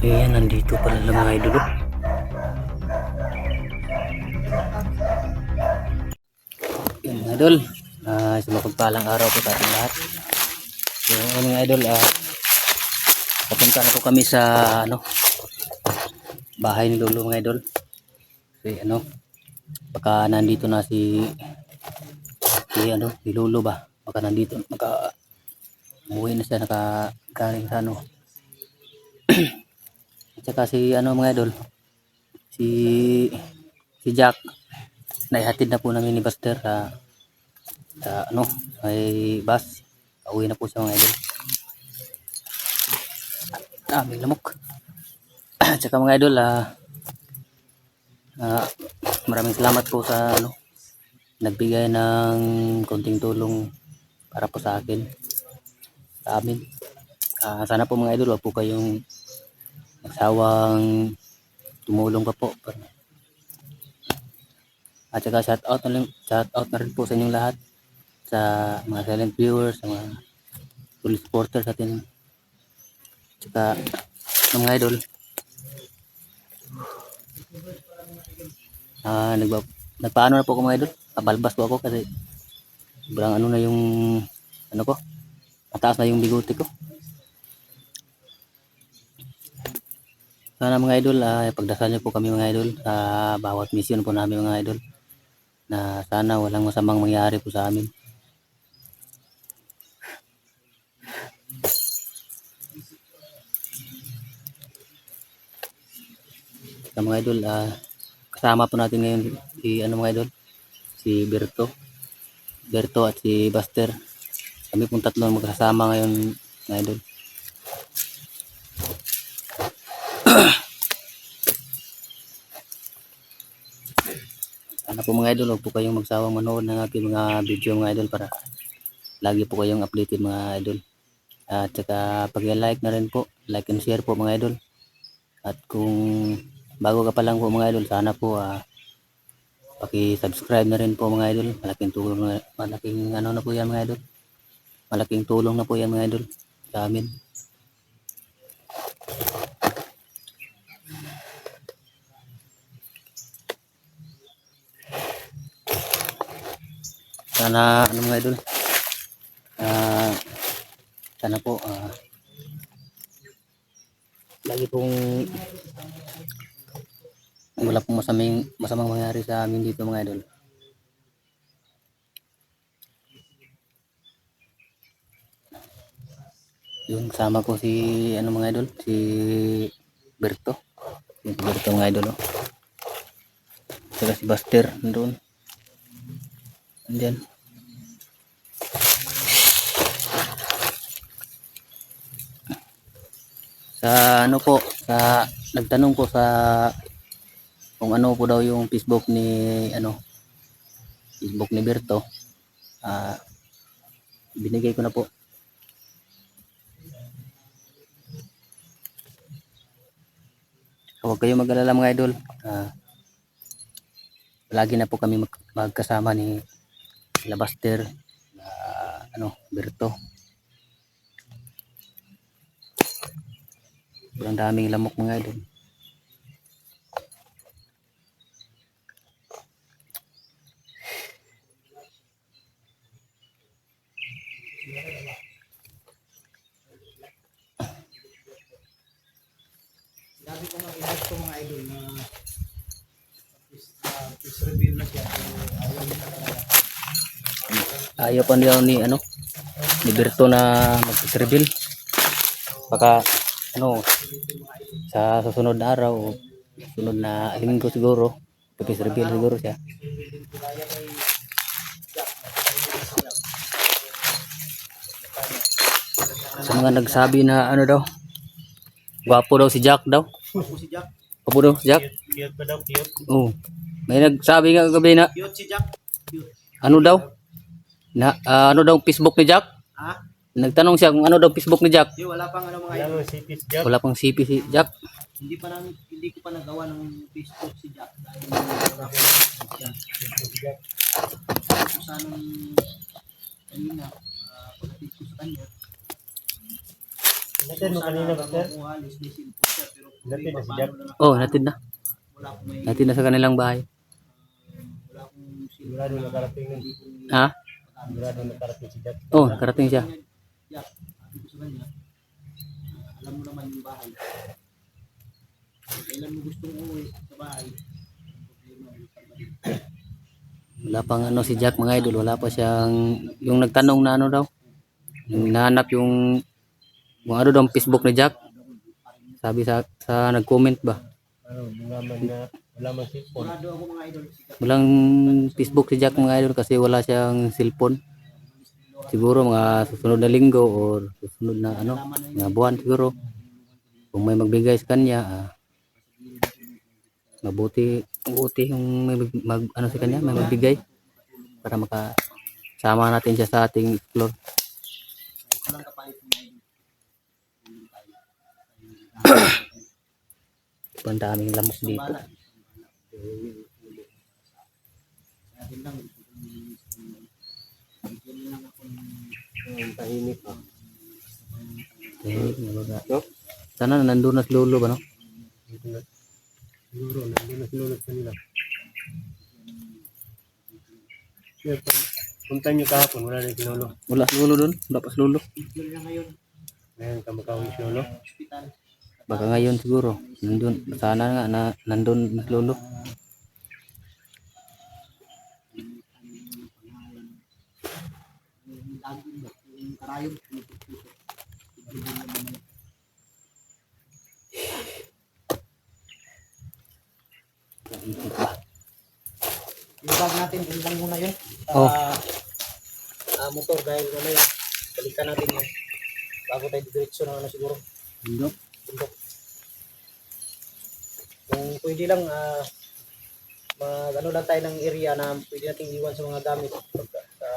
Ayan, nandito pala lang mga idol. Ayan mga idol, sa mapagpalang araw po sa ating lahat. So ayan mga idol, papunta na po kami sa bahay ni Lolo mga idol. Kasi baka nandito na si Lolo ba? Baka nandito, umuwi na siya, nakagaling sa At saka si mga idol, si si Jack, naihatid na po namin ni Buster sa may bus. Pauwi na po siya mga idol. May lamok. At saka mga idol, maraming salamat po sa nagbigay ng konting tulong para po sa akin, sa amin. Sana po mga idol, wag po kayong magsawang tumulong pa po. At saka shout out na rin po sa inyong lahat, sa mga silent viewers, sa mga full supporters natin. At saka mga idol, nagpaano na po ako mga idol, pabalbas po ako kasi sobrang na yung ko, mataas na yung bigote ko. Sana mga idol, pagdasal niyo po kami mga idol sa bawat mission po namin mga idol, na sana walang masamang mangyari po sa amin. Sa mga idol, kasama po natin ngayon si mga idol, si Berto at si Buster. Kami pong tatlo magkasama ngayon mga idol. Sana po mga idol, huwag po kayong magsawang manood ng aking mga video mga idol, para lagi po kayong updated mga idol. At saka pag-like na rin po, like and share po mga idol. At kung bago ka pa lang po mga idol, sana po paki-subscribe na rin po mga idol. Malaking tulong na po yan mga idol. Malaking tulong na po yan mga idol sa amin. Sana mga idol, sana po lagi pong wala pong masamang mangyari sa amin dito mga idol. Yung kasama ko si mga idol, si Berto mga idol, saka si Buster doon. Andiyan. Sa nagtanong po sa kung ano po daw yung Facebook ni Berto, binigay ko na po. Huwag kayong mag-alala mga idol, lagi na po kami magkasama ni Buster, Berto. Sobrang daming lamok mga idol. Sabi ko nga i-like ko mga idol na is reveal na siya. Ayaw pa niya ni Berto na mag-reveal. Baka sa susunod na araw, sunod na linggo siguro, reveal siguro siya. Sa mga nagsabi na daw, gwapo daw si Jack daw. Si Jack. Gwapo daw si Jack. Cute pa daw, cute. Oh. May nagsabi nga gabi na Cute si Jack. Cute. ano daw? Ano daw Facebook ni Jack? Ha? Nagtanong siya kung ano daw Facebook ni Jack. Wala pang mga idol. Wala pang CP si Jack. Hindi ko pa nagawa ng Facebook si Jack. Dahil sanang kanina, pagkatid ko sa kanya. Nasaan mo kanina ba, sir? Lislisin po siya, pero Dati na si Jack. Oh, natin na. Wala akong may Natin na sa kanilang bahay. wala akong Sigurado nakarating nun. Ha? Sigurado nakarating si Jack. Oh, nakarating siya. Jack, sabi ko sa kanya, alam mo naman yung bahay. Kailan mo gustong umuwi sa bahay? Problema ulit ang balik. Wala pang ano si Jack mga idol, wala pa siyang yung nagtanong na ano daw. Yung hinahanap yung ano daw ang Facebook ni Jack. Sabi sa nag-comment ba? Ano, wala man cellphone. Sigurado ako mga idol. Walang Facebook si Jack mga idol kasi wala siyang cellphone. Siguro mga susunod na linggo or susunod na ano, mga buwan siguro. Kung may magbigay sa kanya, mabuti yung may ano sa kanya, may magbigay para makasama natin siya sa ating explore. Walang kapalit mga idol. Ang daming lamok dito. Bala. Natin lang. Bigyan lang ako ng Tahimik pa. No? Sana nandun na si Lolo ba no? Dito na. Siguro, nandun na sinunod kanila. Kaya punta nyo kahapon, wala na si Lolo. Wala si Lolo dun? Wala pa si Lolo? bigyan lang ngayon. Ngayon ka makauwi si Lolo. Hospital. Baka ngayon siguro. Nandun. Sana nga na nandun na si Lolo. Yung laging ba? Yung karayom. Yung bag natin, yun lang muna yun. Oh. Motor dahil mamaya, balikan natin yun. Bago tayo diretso na ano siguro. Bundok. Bundok. Kung pwede lang, ano lang tayo ng area na pwede nating iwan sa mga gamit sa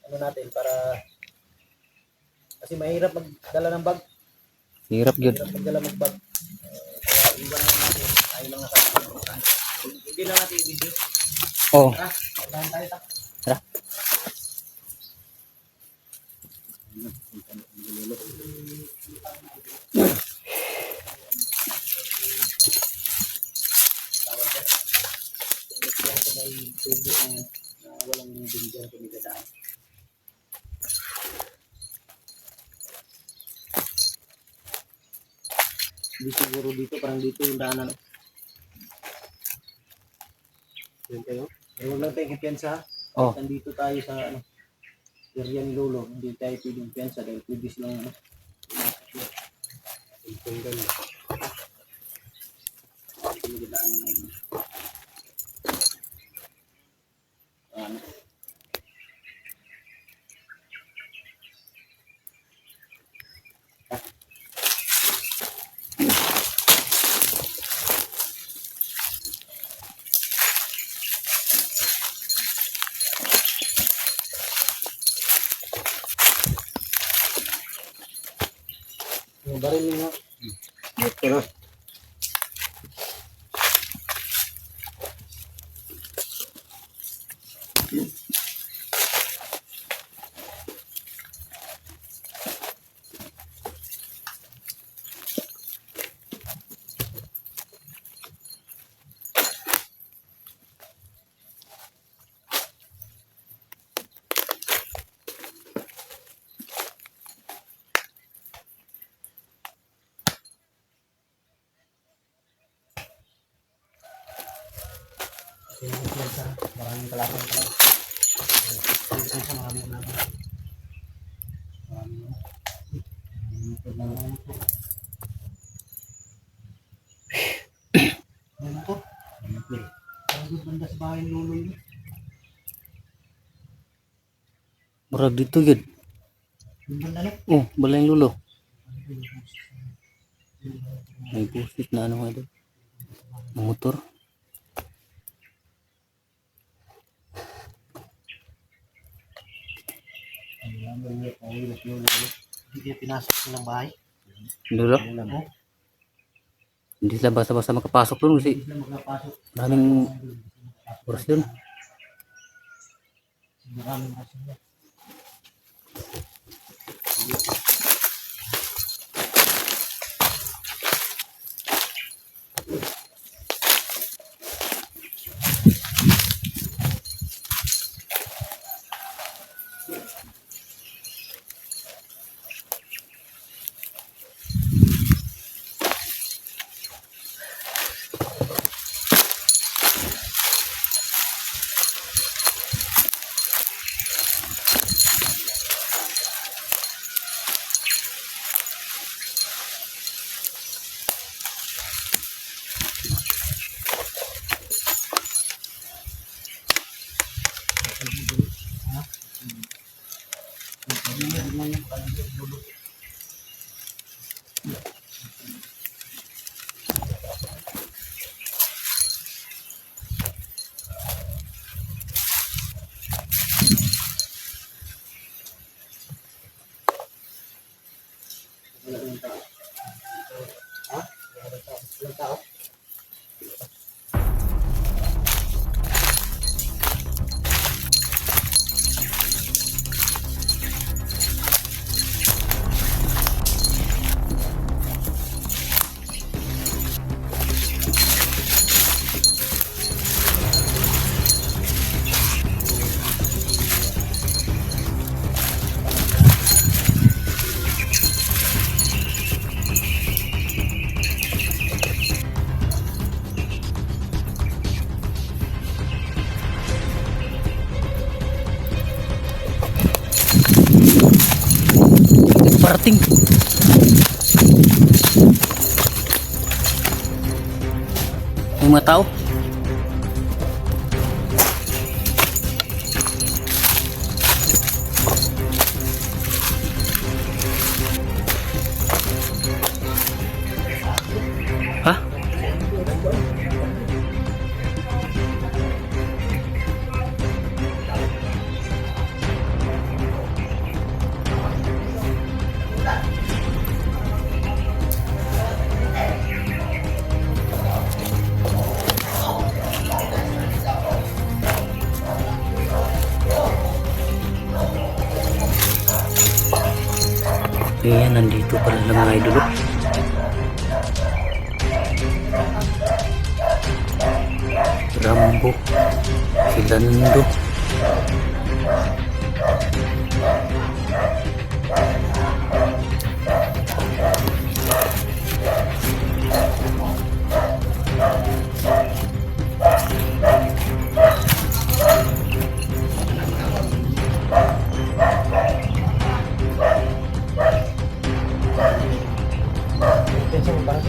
ano natin para kasi mahirap magdala ng bag. Hirap yun. Mahirap magdala ng bag. Kaya iwan lang natin. Tayo lang nakasimputan. Hindi lang natin i-video. Oh. Tara, pagdahan tayo ta. Tara. Walang binigyan kami dadaan. Hindi siguro dito, parang dito yung daanan. Yan kayo. Huwag lang tayong kumpiyansa. Oh. Nandito tayo sa ano, area ni Lolo. Hindi tayo pwedeng kumpiyansa dahil pwede silang ano. Tingnan. Pinagdaan ng ano. Ano. Yung baril niyo. Ito na. Kumpiyansa. Maraming kalaban pala. Kumpiyansa, maraming kalaban. Ano to? Parang doon banda sa bahay ng Lolo yun. Murag dito yun. Doon banda na. Oh, balay yung Lolo. May pusit na ano nga doon. Motor. Hindi niya pinasok silang bahay. Lolo. Oh, Hindi sila basta-basta makapasok doon kasi hindi sila magpapasok. maraming oras yun. Maraming asin. Yung mga tao. Hah? Ayan, nandito pala lang mga idol. Rambo, si Lando. Pensa mo parang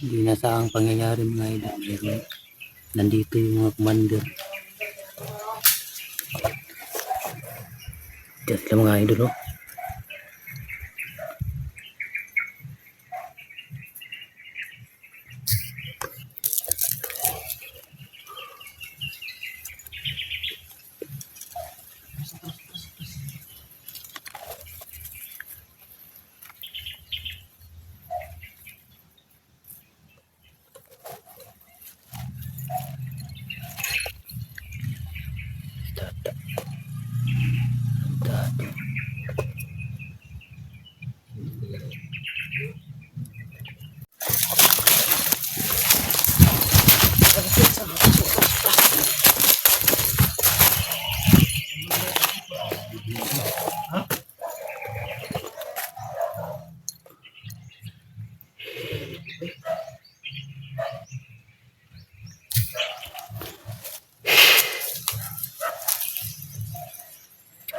Hindi na sa ang pangyayari mga idol. Pero nandito yung mga commander. Diyan sila mga idol. Oh.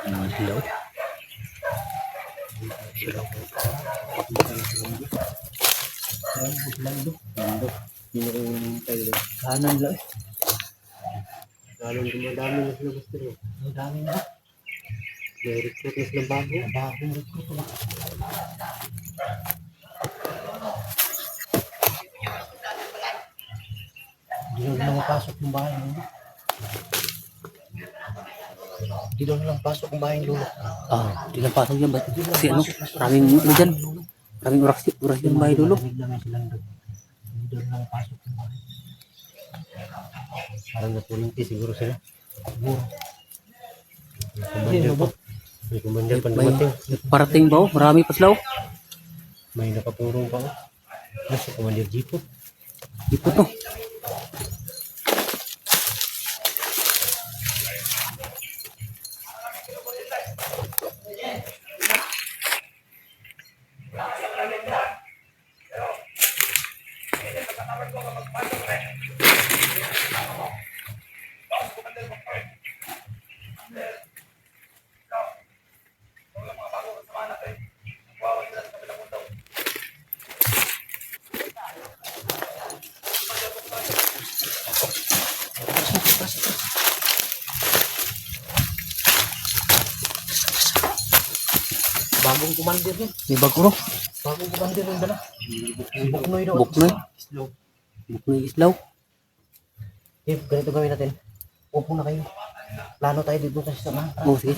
Ano sila? Sila. Lando. Yun yung tayo doon. kanan lang. Lalong dumadami na sila gusto rin. Ang dami na. May recruit na silang bago. Bagong recruit. Hindi na mapasok yung bahay mo. Hindi daw lang pasok yung bahay ng lolo. Ah, di lang pasok yan. Ba't? Kasi ano, maraming ano dyan. Maraming oras yung bahay dulo. Malamig naman silang doon. Hindi daw lang pasok yung bahay. Parang natulinti siguro sila. Siguro. Commander pa. May commander pa May dumating. parating ba? Oh? Marami pa sila. Oh. May nakapurong pa. Nasa commander Jipo. Ipot to. Bagong commander yun. May bago no? Bagong commander yun dala. Buknoy daw. Buknoy. Buknoy islaw. Eh, ganito gawin natin. Upo na kayo. Plano tayo dito sa samahan. Oh, sige.